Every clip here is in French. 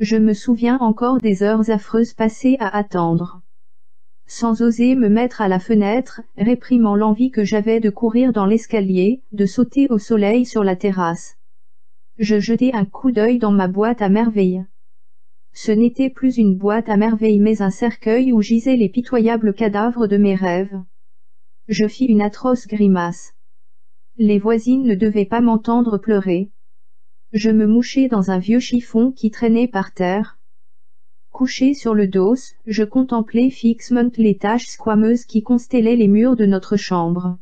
Je me souviens encore des heures affreuses passées à attendre. Sans oser me mettre à la fenêtre, réprimant l'envie que j'avais de courir dans l'escalier, de sauter au soleil sur la terrasse. Je jetai un coup d'œil dans ma boîte à merveilles. Ce n'était plus une boîte à merveilles mais un cercueil où gisaient les pitoyables cadavres de mes rêves. Je fis une atroce grimace. Les voisines ne devaient pas m'entendre pleurer. Je me mouchai dans un vieux chiffon qui traînait par terre. Couché sur le dos, je contemplais fixement les taches squameuses qui constellaient les murs de notre chambre.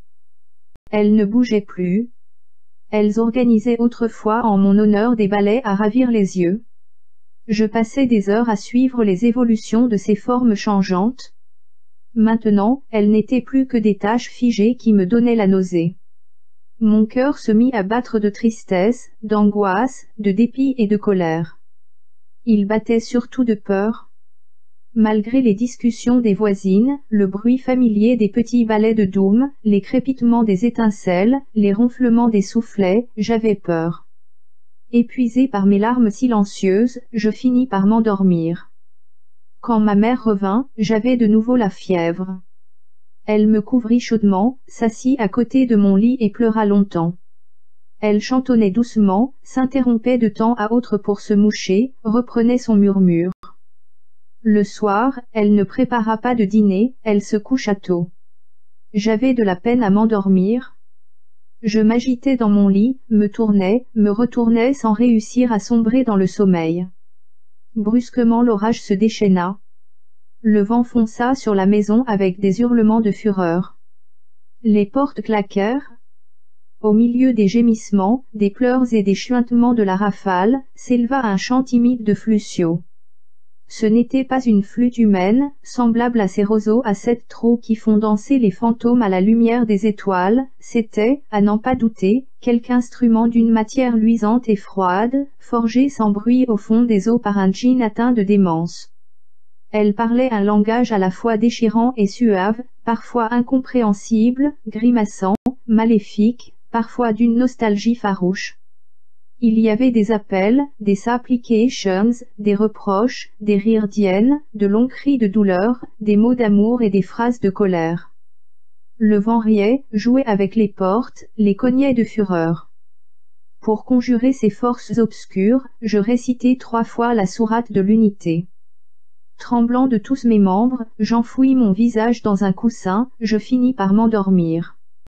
Elles ne bougeaient plus. Elles organisaient autrefois en mon honneur des ballets à ravir les yeux. Je passais des heures à suivre les évolutions de ces formes changeantes. Maintenant, elles n'étaient plus que des taches figées qui me donnaient la nausée. Mon cœur se mit à battre de tristesse, d'angoisse, de dépit et de colère. Il battait surtout de peur. Malgré les discussions des voisines, le bruit familier des petits balais de Doom, les crépitements des étincelles, les ronflements des soufflets, j'avais peur. Épuisé par mes larmes silencieuses, je finis par m'endormir. Quand ma mère revint, j'avais de nouveau la fièvre. Elle me couvrit chaudement, s'assit à côté de mon lit et pleura longtemps. Elle chantonnait doucement, s'interrompait de temps à autre pour se moucher, reprenait son murmure. Le soir, elle ne prépara pas de dîner, elle se coucha tôt. J'avais de la peine à m'endormir. Je m'agitais dans mon lit, me tournais, me retournais sans réussir à sombrer dans le sommeil. Brusquement l'orage se déchaîna. Le vent fonça sur la maison avec des hurlements de fureur. Les portes claquèrent. Au milieu des gémissements, des pleurs et des chuintements de la rafale, s'éleva un chant timide de Flucio. Ce n'était pas une flûte humaine, semblable à ces roseaux à sept trous qui font danser les fantômes à la lumière des étoiles, c'était, à n'en pas douter, quelque instrument d'une matière luisante et froide, forgé sans bruit au fond des eaux par un djinn atteint de démence. Elle parlait un langage à la fois déchirant et suave, parfois incompréhensible, grimaçant, maléfique, parfois d'une nostalgie farouche. Il y avait des appels, des supplications, des reproches, des rires d'hyène, de longs cris de douleur, des mots d'amour et des phrases de colère. Le vent riait, jouait avec les portes, les cognait de fureur. Pour conjurer ces forces obscures, je récitai 3 fois la sourate de l'unité. Tremblant de tous mes membres, j'enfouis mon visage dans un coussin, je finis par m'endormir.